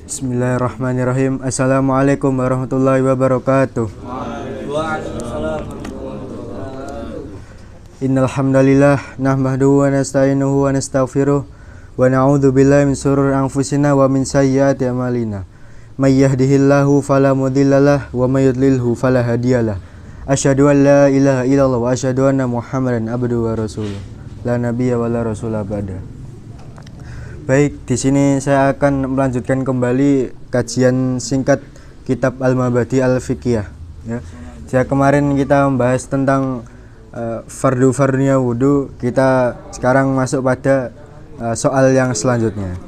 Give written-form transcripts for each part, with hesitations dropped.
Bismillahirrahmanirrahim. Assalamualaikum warahmatullahi wabarakatuh. Innal hamdalillah nahmaduhu wa nasta'inuhu wa nastaghfiruh wa na'udzu billahi min shururi anfusina wa min sayyiati a'malina. May yahdihillahu fala mudhillalah wa may yudlilhu fala hadiyalah. Asyhadu an la ilaha illallah wa asyhadu anna Muhammadan abduhu wa rasuluh. La nabiyya wa la rasula ba'da. Baik, di sini saya akan melanjutkan kembali kajian singkat kitab Al-Mabadi Al-Fiqhiyah. Ya. Sejak kemarin kita membahas tentang fardu-fardunya wudu, kita sekarang masuk pada soal yang selanjutnya.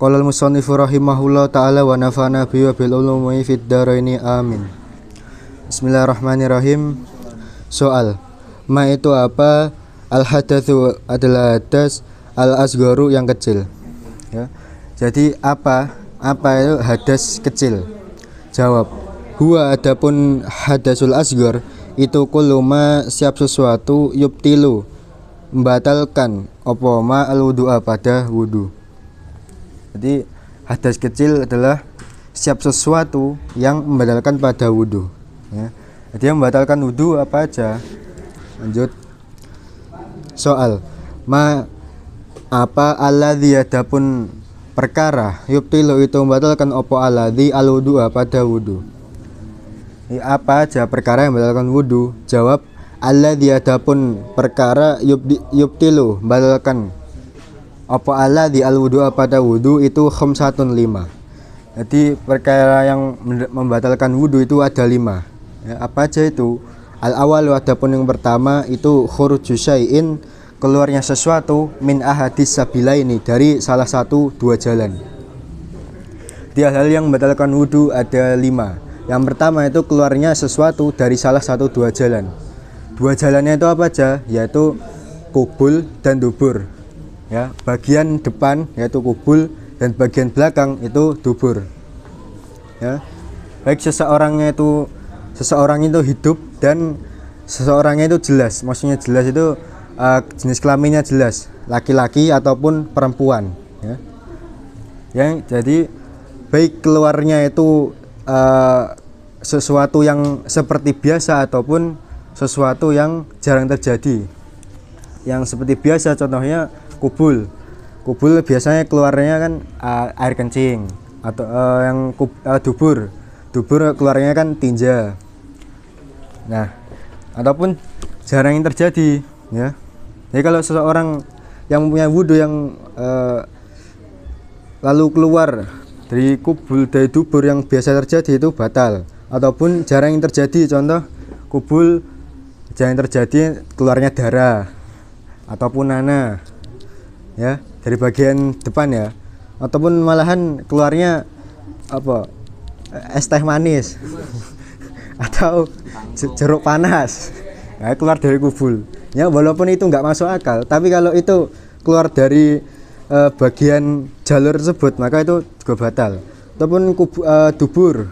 Qala al-musannifu rahimahullah ta'ala wa nafa'ana bihi wa bil ulumi fid dharaini amin. Bismillahirrahmanirrahim. Soal, ma itu apa? Al-hadatsu adalah hadas, al-asgharu yang kecil. Ya. Jadi apa itu hadas kecil? Jawab, huwa adapun hadasul asghar itu kuluma siap sesuatu yubtilu membatalkan apa ma al-wudu'a pada wudu. Jadi hadas kecil adalah siap sesuatu yang membatalkan pada wudu. Ya. Jadi yang membatalkan wudu apa aja? Lanjut. Soal, ma apa alladzi adapun perkara yubtilu itu membatalkan opo alladzi al-wudu'a pada wudu. Ini apa aja perkara yang membatalkan wudu? Jawab, alladzi adapun perkara yubtilu membatalkan opo alladzi al-wudu'a pada wudu itu khamsatun 5. Jadi perkara yang membatalkan wudu itu ada 5. Ya, apa aja itu? Al-awwal adapun yang pertama itu khuruju syai'in, keluarnya sesuatu min ahadis sabilaini, dari salah satu dua jalan. Dia hal yang membatalkan wudu ada 5. Yang pertama itu keluarnya sesuatu dari salah satu dua jalan. Dua jalannya itu apa aja? Yaitu kubul dan dubur. Ya, bagian depan yaitu kubul dan bagian belakang itu dubur. Ya. Baik seseorang itu hidup dan seseorangnya itu jelas. Maksudnya jelas itu jenis kelaminnya jelas, laki-laki ataupun perempuan, ya. Yang jadi baik keluarnya itu sesuatu yang seperti biasa ataupun sesuatu yang jarang terjadi. Yang seperti biasa contohnya kubul biasanya keluarnya kan air kencing, atau yang dubur keluarnya kan tinja. Nah, ataupun jarang yang terjadi, ya. Jadi kalau seseorang yang mempunyai wudu yang lalu keluar dari kubul, dari dubur yang biasa terjadi itu batal, ataupun jarang yang terjadi, contoh kubul jarang terjadi keluarnya darah ataupun nanah, ya, dari bagian depan, ya, ataupun malahan keluarnya apa, es teh manis atau jeruk panas, ya, keluar dari kubul. Ya, walaupun itu nggak masuk akal, tapi kalau itu keluar dari bagian jalur tersebut maka itu juga batal. Ataupun dubur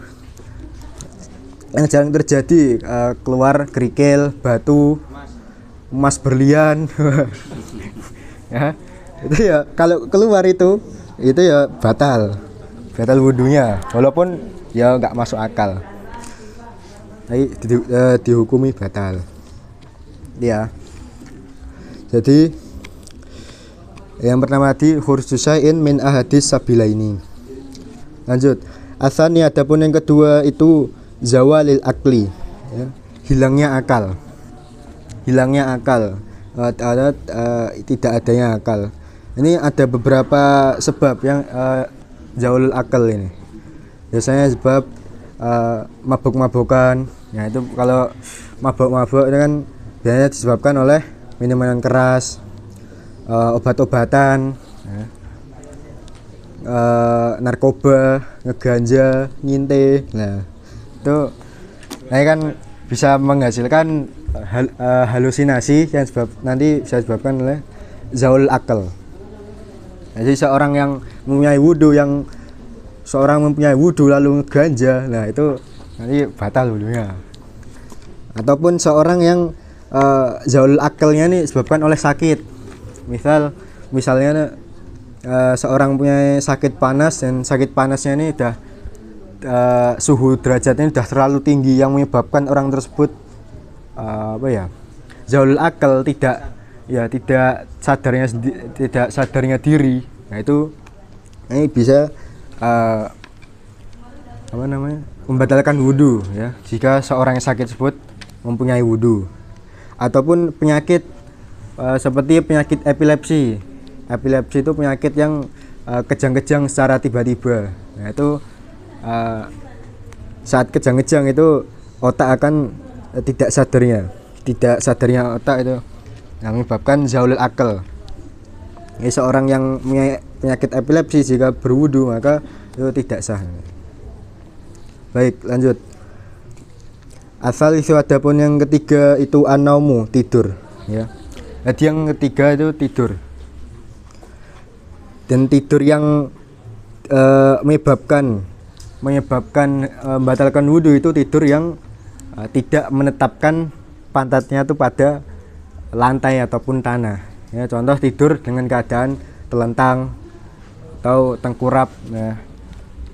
yang jarang terjadi, keluar kerikil, batu, emas berlian. Ya, itu ya kalau keluar itu ya batal wudunya, walaupun ya nggak masuk akal, tapi dihukumi batal, ya. Jadi yang pertama tadi khuruju syai'in min ahadis sabilaini. Lanjut, asani adapun yang kedua itu zawalil akli, ya, hilangnya akal. Tidak adanya akal. Ini ada beberapa sebab yang zawalul akal ini. Biasanya sebab mabuk-mabukan. Ya, itu kalau mabuk-mabuk itu kan biasanya disebabkan oleh minuman keras, obat-obatan, ya, narkoba, ngeganja, nginte. Nah, itu kan bisa menghasilkan halusinasi yang nanti bisa disebabkan oleh zaul akal. Jadi seorang yang mempunyai wudu lalu ngeganja, nah itu nanti batal wudunya. Ataupun seorang yang zaul akalnya ini disebabkan oleh sakit, Misalnya seorang punya sakit panas dan sakit panasnya ini udah suhu derajatnya udah terlalu tinggi yang menyebabkan orang tersebut zaulul akal, tidak sadarnya diri. Nah itu ini bisa membatalkan wudhu ya, jika seorang yang sakit tersebut mempunyai wudhu. Ataupun penyakit seperti penyakit epilepsi. Epilepsi itu penyakit yang kejang-kejang secara tiba-tiba. Nah itu saat kejang-kejang itu otak akan tidak sadarnya otak itu yang menyebabkan zaulul akal. Ini seorang yang punya penyakit epilepsi jika berwudu maka itu tidak sah. Baik, lanjut. Asal isu adapun yang ketiga itu an-naumu, tidur ya. Jadi yang ketiga itu tidur. Dan tidur yang menyebabkan membatalkan wudu itu tidur yang tidak menetapkan pantatnya itu pada lantai ataupun tanah. Ya, contoh tidur dengan keadaan telentang atau tengkurap, nah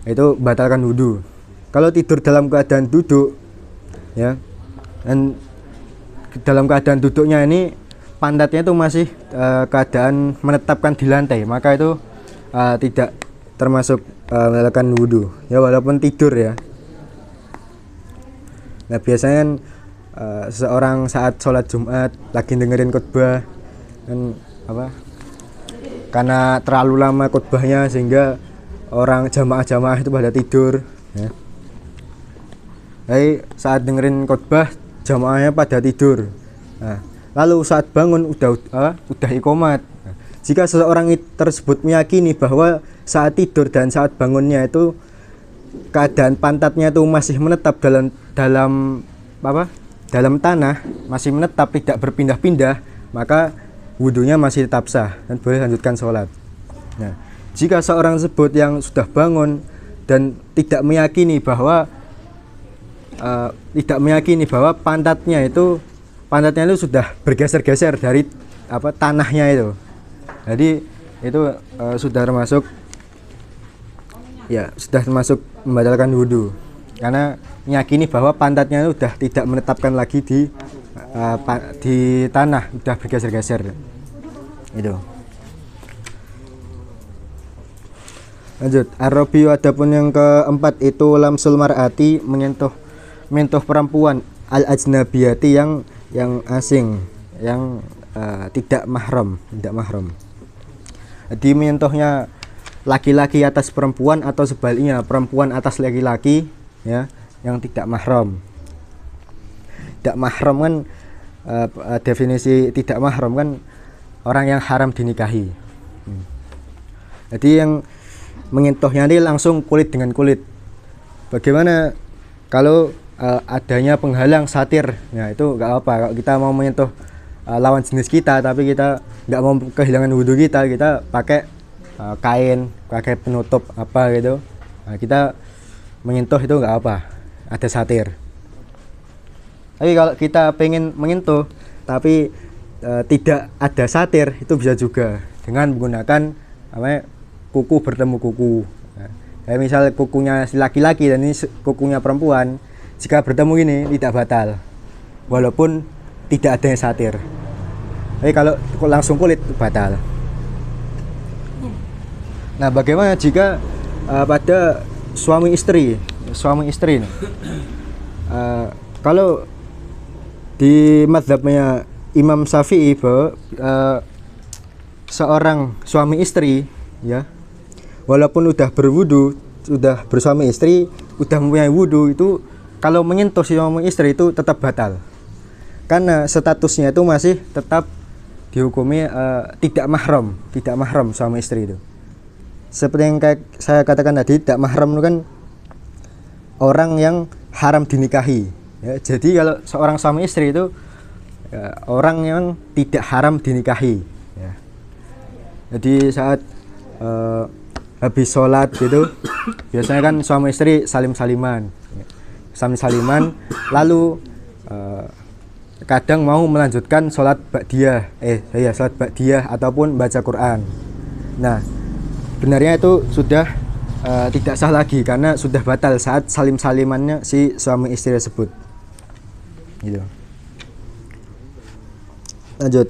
itu batalkan wudu. Kalau tidur dalam keadaan duduk, ya, dan dalam keadaan duduknya ini pantatnya itu masih keadaan menetapkan di lantai, maka itu tidak termasuk batalkan wudu. Ya walaupun tidur ya. Nah biasanya kan seseorang saat sholat Jumat lagi dengerin khutbah kan karena terlalu lama khutbahnya sehingga orang jamaah itu pada tidur ya. Jadi saat dengerin khutbah jamaahnya pada tidur. Nah, lalu saat bangun udah iqomat. Nah, jika seseorang tersebut meyakini bahwa saat tidur dan saat bangunnya itu keadaan pantatnya itu masih menetap dalam tanah, masih menetap tidak berpindah-pindah, maka wudunya masih tetap sah dan boleh lanjutkan sholat. Nah, jika seorang tersebut yang sudah bangun dan tidak meyakini bahwa pantatnya itu sudah bergeser-geser dari tanahnya itu, jadi itu sudah termasuk membatalkan wudu karena meyakini bahwa pantatnya itu sudah tidak menetapkan lagi di tanah, sudah bergeser-geser itu. Lanjut, ar-rabi'u adapun yang keempat itu lamsul mar'ati, menyentuh perempuan al-ajnabiyati yang asing, yang tidak mahram. Jadi menyentuhnya laki-laki atas perempuan atau sebaliknya perempuan atas laki-laki ya, yang tidak mahram. Tidak mahram kan definisi tidak mahram kan orang yang haram dinikahi. Jadi yang menyentuhnya ini langsung kulit dengan kulit. Bagaimana kalau adanya penghalang satir? Ya itu nggak apa. Kalau kita mau menyentuh lawan jenis kita tapi kita nggak mau kehilangan wudhu kita pakai kain, pakai penutup apa gitu. Nah, kita menyentuh itu nggak apa, ada satir. Tapi kalau kita pengen menyentuh tapi tidak ada satir, itu bisa juga dengan menggunakan kuku bertemu kuku. Nah, misal kukunya si laki-laki dan ini kukunya perempuan, jika bertemu ini tidak batal walaupun tidak adanya satir. Tapi kalau langsung kulit batal. Nah, bagaimana jika pada suami istri kalau di mazhabnya Imam Syafi'i bahwa seorang suami istri ya, walaupun udah berwudu, sudah bersuami istri, udah mempunyai wudu, itu kalau menyentuh si suami istri itu tetap batal karena statusnya itu masih tetap dihukumi tidak mahram suami istri itu. Seperti yang kayak saya katakan tadi, tidak mahram itu kan orang yang haram dinikahi ya. Jadi kalau seorang suami istri itu orang yang tidak haram dinikahi ya. Jadi saat habis sholat gitu biasanya kan suami istri salim-saliman lalu kadang mau melanjutkan sholat ba'diyah, sholat ba'diyah ataupun baca Quran. Nah, benarnya itu sudah tidak sah lagi karena sudah batal saat salim-salimannya si suami istri tersebut. Gitu. Lanjut.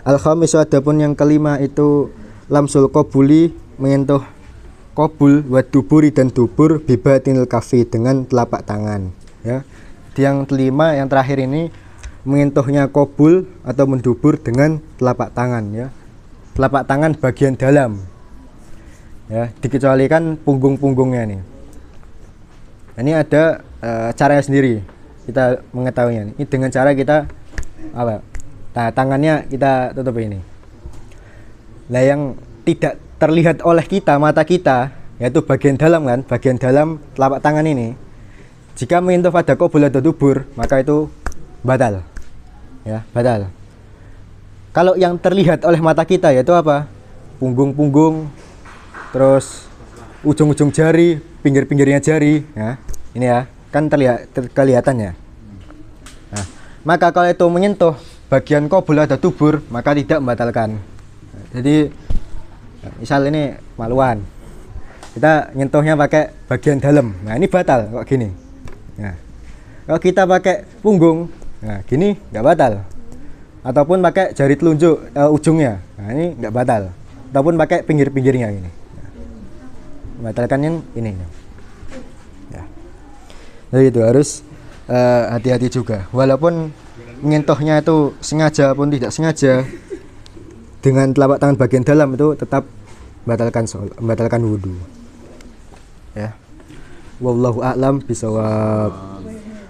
Al-khamisu, adapun yang kelima itu lamsul qabuli, menyentuh qabul wa duburi dan dubur bibatinil kafi, dengan telapak tangan, ya. Yang kelima yang terakhir ini menyentuhnya qabul atau mendubur dengan telapak tangan, ya. Telapak tangan bagian dalam. Ya, dikecualikan punggung-punggungnya nih. Ini ada caranya sendiri kita mengetahuinya. Ini dengan cara kita apa? Nah, tangannya kita tutup ini. Nah, yang tidak terlihat oleh kita, mata kita, yaitu bagian dalam kan, bagian dalam telapak tangan ini. Jika menyentuh pada qabul atau dubur, maka itu batal. Ya, batal. Kalau yang terlihat oleh mata kita yaitu apa? Punggung-punggung, terus ujung-ujung jari, pinggir-pinggirnya jari, ya. Ini ya, kan kelihatannya. Nah, maka kalau itu menyentuh bagian qabul atau dubur, maka tidak membatalkan. Jadi misal ini maluan, kita nyentuhnya pakai bagian dalam, nah ini batal kok gini. Nah, kalau kita pakai punggung, nah gini nggak batal. Ataupun pakai jari telunjuk ujungnya, nah ini nggak batal. Ataupun pakai pinggir-pinggirnya gini, membatalkan ini. Ya. Jadi itu harus hati-hati juga. Walaupun menyentuhnya itu sengaja pun tidak sengaja dengan telapak tangan bagian dalam, itu tetap membatalkan wudu. Ya. Wallahu a'lam bishawab.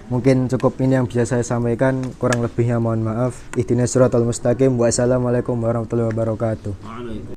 Mungkin cukup ini yang bisa saya sampaikan, kurang lebihnya mohon maaf. Ihdinas siratal mustaqim. Wassalamualaikum warahmatullahi wabarakatuh.